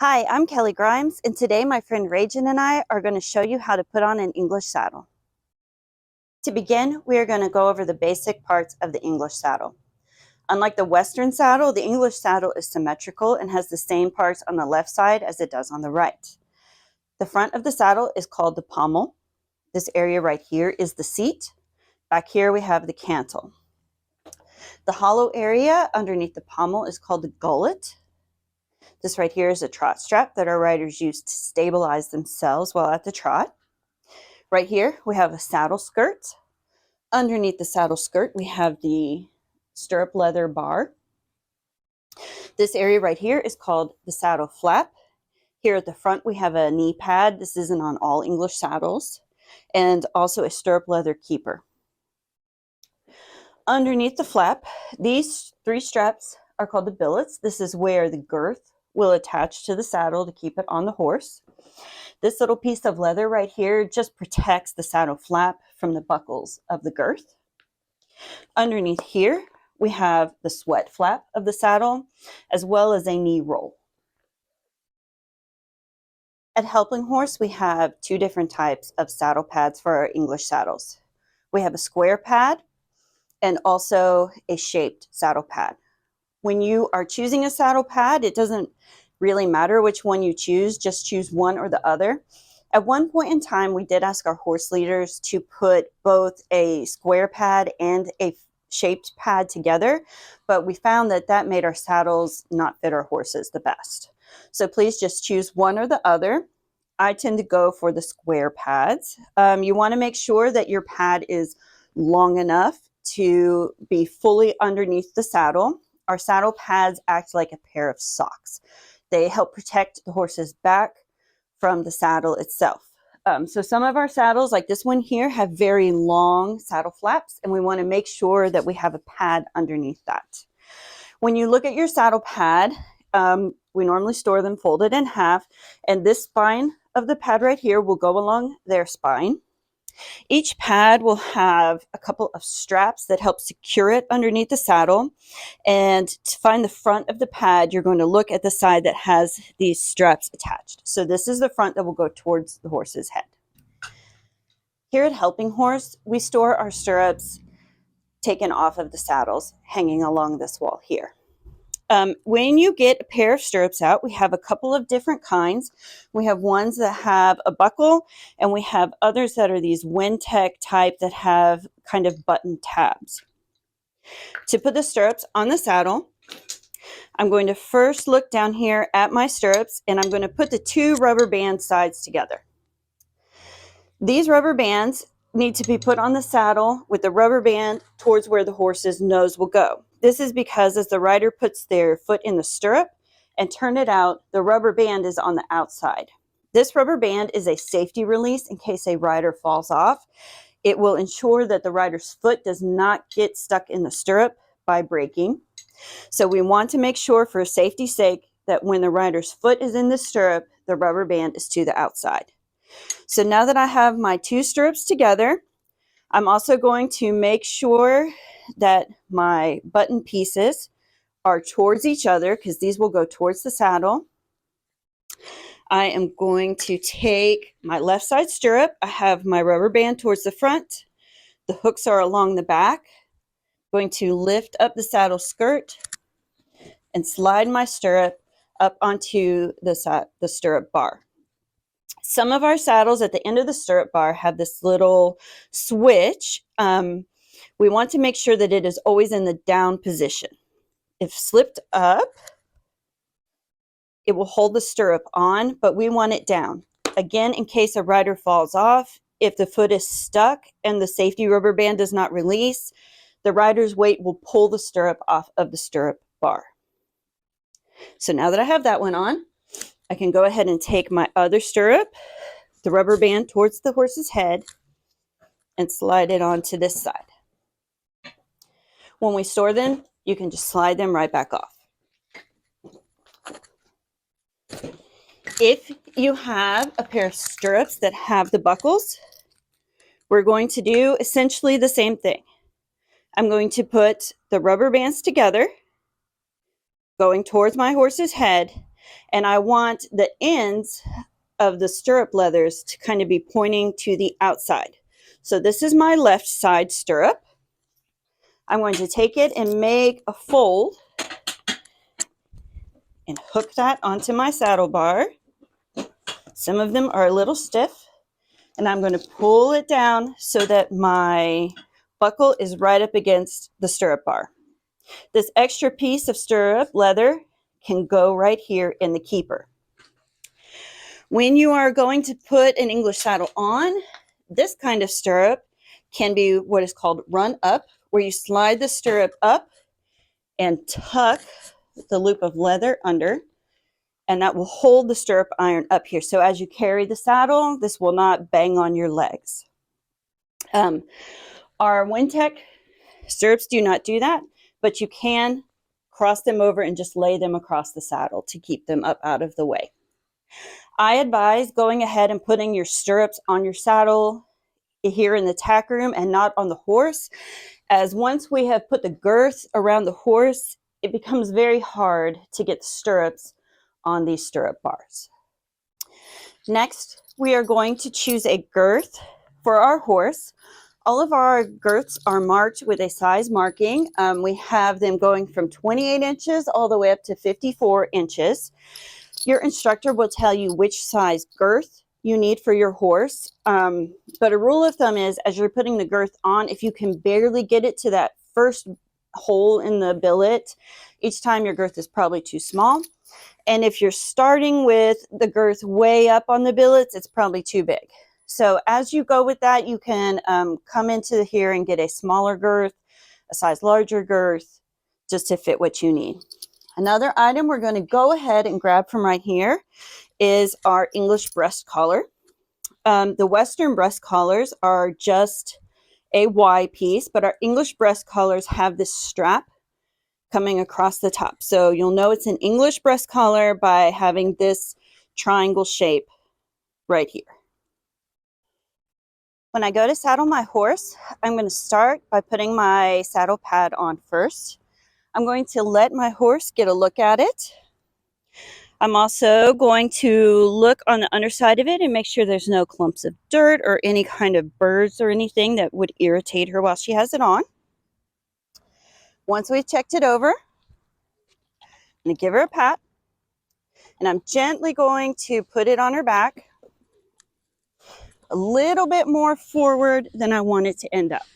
Hi, I'm Kelly Grimes, and today my friend Rajan and I are going to show you how to put on an English saddle. To begin, we are going to go over the basic parts of the English saddle. Unlike the Western saddle, the English saddle is symmetrical and has the same parts on the left side as it does on the right. The front of the saddle is called the pommel. This area right here is the seat. Back here we have the cantle. The hollow area underneath the pommel is called the gullet. This right here is a trot strap that our riders use to stabilize themselves while at the trot. Right here, we have a saddle skirt. Underneath the saddle skirt, we have the stirrup leather bar. This area right here is called the saddle flap. Here at the front, we have a knee pad. This isn't on all English saddles. And also a stirrup leather keeper. Underneath the flap, these three straps are called the billets. This is where the girth will attach to the saddle to keep it on the horse. This little piece of leather right here just protects the saddle flap from the buckles of the girth. Underneath here, we have the sweat flap of the saddle, as well as a knee roll. At Helping Horse, we have two different types of saddle pads for our English saddles. We have a square pad and also a shaped saddle pad. When you are choosing a saddle pad, it doesn't really matter which one you choose, just choose one or the other. At one point in time, we did ask our horse leaders to put both a square pad and a shaped pad together, but we found that that made our saddles not fit our horses the best. So please just choose one or the other. I tend to go for the square pads. You want to make sure that your pad is long enough to be fully underneath the saddle. Our saddle pads act like a pair of socks. They help protect the horse's back from the saddle itself. So some of our saddles, like this one here, have very long saddle flaps, and we want to make sure that we have a pad underneath that. When you look at your saddle pad, we normally store them folded in half, and this spine of the pad right here will go along their spine. Each pad will have a couple of straps that help secure it underneath the saddle. And to find the front of the pad, you're going to look at the side that has these straps attached. So this is the front that will go towards the horse's head. Here at Helping Horse, we store our stirrups taken off of the saddles, hanging along this wall here. When you get a pair of stirrups out, we have a couple of different kinds. We have ones that have a buckle, and we have others that are these Wintec type that have kind of button tabs. To put the stirrups on the saddle, I'm going to first look down here at my stirrups, and I'm going to put the two rubber band sides together. These rubber bands need to be put on the saddle with the rubber band towards where the horse's nose will go. This is because as the rider puts their foot in the stirrup and turn it out, the rubber band is on the outside. This rubber band is a safety release in case a rider falls off. It will ensure that the rider's foot does not get stuck in the stirrup by breaking. So we want to make sure, for safety's sake, that when the rider's foot is in the stirrup, the rubber band is to the outside. So now that I have my two stirrups together, I'm also going to make sure that my button pieces are towards each other, because these will go towards the saddle. I am going to take my left side stirrup. I have my rubber band towards the front. The hooks are along the back. I'm going to lift up the saddle skirt and slide my stirrup up onto the stirrup bar. Some of our saddles at the end of the stirrup bar have this little switch. We want to make sure that it is always in the down position. If slipped up, it will hold the stirrup on, but we want it down. Again, in case a rider falls off, if the foot is stuck and the safety rubber band does not release, the rider's weight will pull the stirrup off of the stirrup bar. So now that I have that one on, I can go ahead and take my other stirrup, the rubber band towards the horse's head, and slide it onto this side. When we store them, you can just slide them right back off. If you have a pair of stirrups that have the buckles, we're going to do essentially the same thing. I'm going to put the rubber bands together, going towards my horse's head, And I want the ends of the stirrup leathers to kind of be pointing to the outside. So this is my left side stirrup. I'm going to take it and make a fold and hook that onto my saddle bar. Some of them are a little stiff, and I'm going to pull it down so that my buckle is right up against the stirrup bar. This extra piece of stirrup leather can go right here in the keeper. When you are going to put an English saddle on, this kind of stirrup can be what is called run up, where you slide the stirrup up and tuck the loop of leather under, and that will hold the stirrup iron up here. So as you carry the saddle, this will not bang on your legs. Our Wintec stirrups do not do that, but you can cross them over and just lay them across the saddle to keep them up out of the way. I advise going ahead and putting your stirrups on your saddle here in the tack room and not on the horse, as once we have put the girth around the horse, it becomes very hard to get the stirrups on these stirrup bars. Next, we are going to choose a girth for our horse. All of our girths are marked with a size marking. We have them going from 28 inches all the way up to 54 inches. Your instructor will tell you which size girth you need for your horse. But a rule of thumb is, as you're putting the girth on, if you can barely get it to that first hole in the billet, each time your girth is probably too small. And if you're starting with the girth way up on the billets, it's probably too big. So as you go with that, you can come into here and get a smaller girth, a size larger girth, just to fit what you need. Another item we're going to go ahead and grab from right here is our English breast collar. The Western breast collars are just a Y piece, but our English breast collars have this strap coming across the top. So you'll know it's an English breast collar by having this triangle shape right here. When I go to saddle my horse, I'm going to start by putting my saddle pad on first. I'm going to let my horse get a look at it. I'm also going to look on the underside of it and make sure there's no clumps of dirt or any kind of birds or anything that would irritate her while she has it on. Once we've checked it over, I'm going to give her a pat, and I'm gently going to put it on her back a little bit more forward than I want it to end up.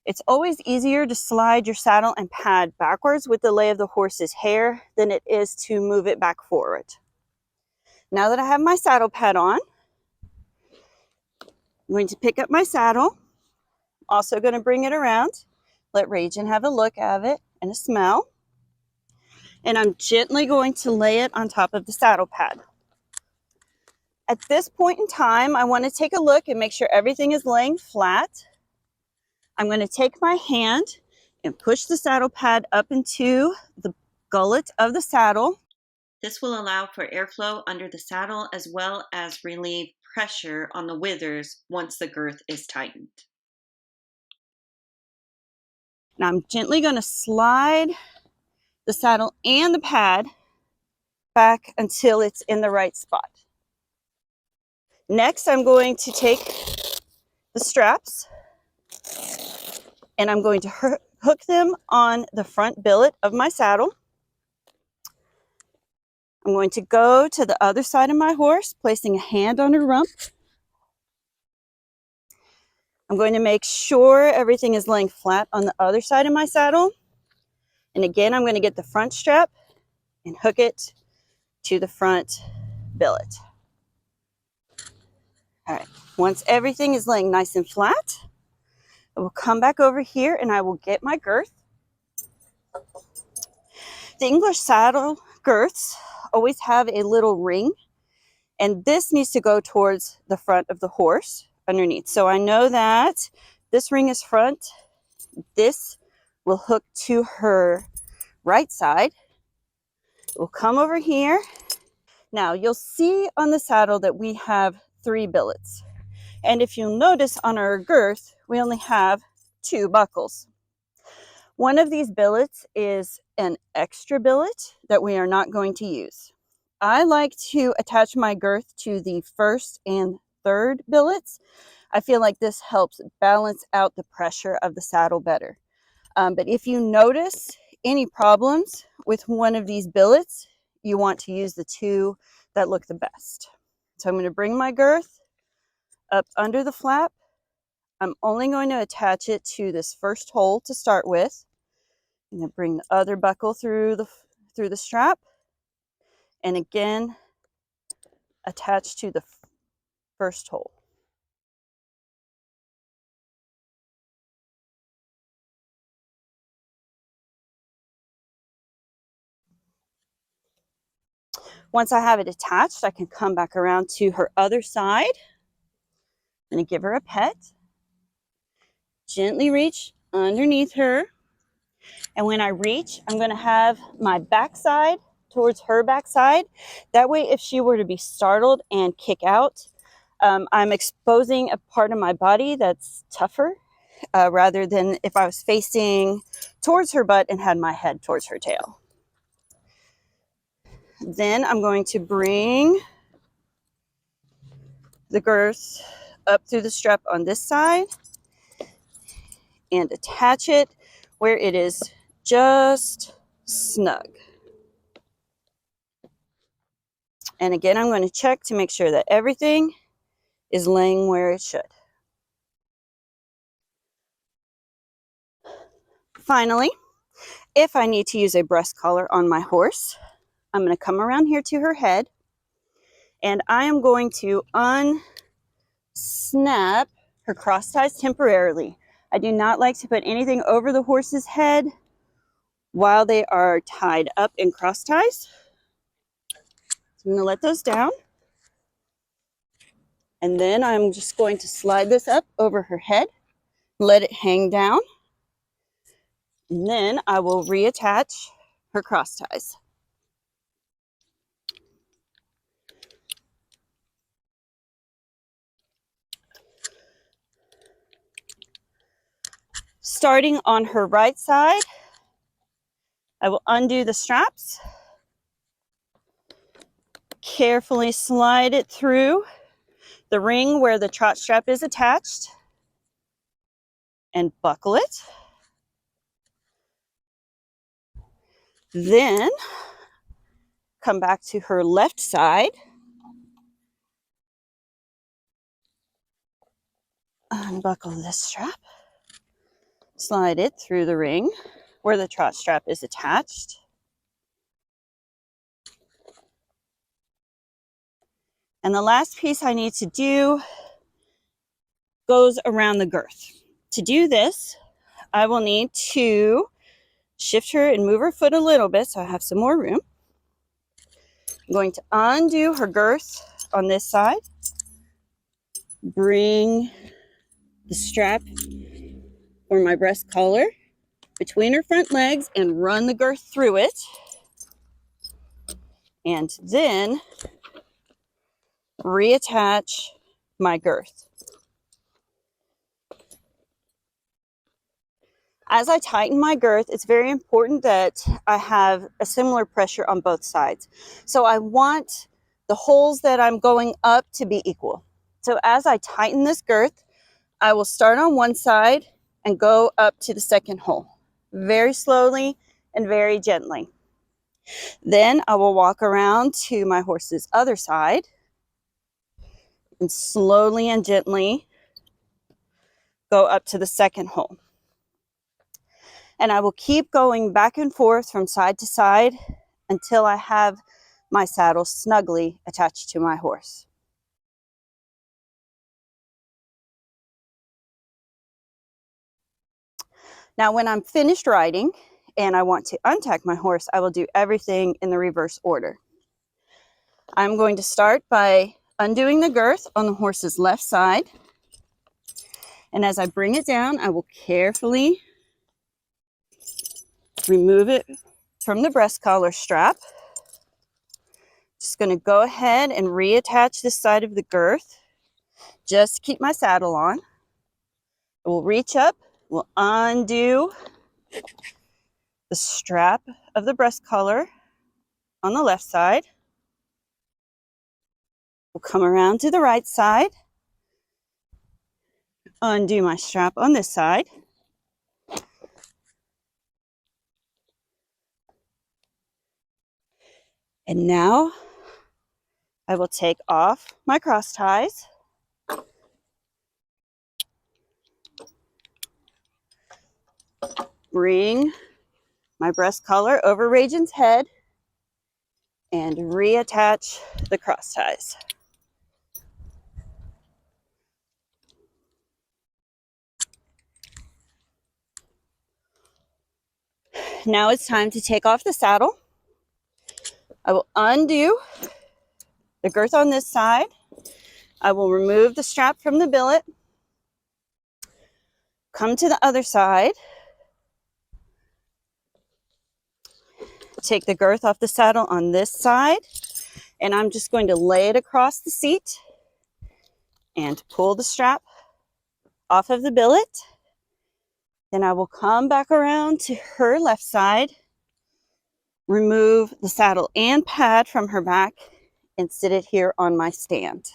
It's always easier to slide your saddle and pad backwards with the lay of the horse's hair than it is to move it back forward. Now that I have my saddle pad on, I'm going to pick up my saddle, also going to bring it around, let Rajan have a look at it and a smell, and I'm gently going to lay it on top of the saddle pad. At this point in time, I want to take a look and make sure everything is laying flat. I'm going to take my hand and push the saddle pad up into the gullet of the saddle. This will allow for airflow under the saddle as well as relieve pressure on the withers once the girth is tightened. Now I'm gently going to slide the saddle and the pad back until it's in the right spot. Next, I'm going to take the straps and I'm going to hook them on the front billet of my saddle. I'm going to go to the other side of my horse, placing a hand on her rump. I'm going to make sure everything is laying flat on the other side of my saddle. And again, I'm going to get the front strap and hook it to the front billet. All right, once everything is laying nice and flat, I will come back over here and I will get my girth. The English saddle girths always have a little ring, and this needs to go towards the front of the horse underneath. So I know that this ring is front. This will hook to her right side. We'll come over here. Now you'll see on the saddle that we have 3 billets. And if you'll notice on our girth, we only have 2 buckles. One of these billets is an extra billet that we are not going to use. I like to attach my girth to the first and third billets. I feel like this helps balance out the pressure of the saddle better. But if you notice any problems with one of these billets, you want to use the two that look the best. So I'm going to bring my girth up under the flap. I'm only going to attach it to this first hole to start with. I'm going to bring the other buckle through the strap, and again attach to the first hole. Once I have it attached, I can come back around to her other side. I'm going to give her a pet. Gently reach underneath her. And when I reach, I'm going to have my backside towards her backside. That way, if she were to be startled and kick out, I'm exposing a part of my body that's tougher rather than if I was facing towards her butt and had my head towards her tail. Then I'm going to bring the girth up through the strap on this side and attach it where it is just snug. And again, I'm going to check to make sure that everything is laying where it should. Finally, if I need to use a breast collar on my horse, I'm going to come around here to her head, and I am going to unsnap her cross ties temporarily. I do not like to put anything over the horse's head while they are tied up in cross ties. So I'm going to let those down. And then I'm just going to slide this up over her head, let it hang down. And then I will reattach her cross ties. Starting on her right side, I will undo the straps, carefully slide it through the ring where the trot strap is attached, and buckle it. Then come back to her left side, unbuckle this strap, slide it through the ring where the trot strap is attached, and the last piece I need to do goes around the girth. To do this, I will need to shift her and move her foot a little bit so I have some more room. I'm going to undo her girth on this side, bring the strap or my breast collar between her front legs and run the girth through it, and then reattach my girth. As I tighten my girth, it's very important that I have a similar pressure on both sides. So I want the holes that I'm going up to be equal. So as I tighten this girth, I will start on one side and go up to the second hole, very slowly and very gently. Then I will walk around to my horse's other side and slowly and gently go up to the second hole. And I will keep going back and forth from side to side until I have my saddle snugly attached to my horse. Now, when I'm finished riding and I want to untack my horse, I will do everything in the reverse order. I'm going to start by undoing the girth on the horse's left side. And as I bring it down, I will carefully remove it from the breast collar strap. Just going to go ahead and reattach this side of the girth just to keep my saddle on. We'll reach up, we'll undo the strap of the breast collar on the left side. We'll come around to the right side, undo my strap on this side. And now I will take off my cross ties. Bring my breast collar over Radian's head and reattach the cross ties. Now it's time to take off the saddle. I will undo the girth on this side. I will remove the strap from the billet. Come to the other side. Take the girth off the saddle on this side, and I'm just going to lay it across the seat and pull the strap off of the billet. Then I will come back around to her left side, remove the saddle and pad from her back, and sit it here on my stand.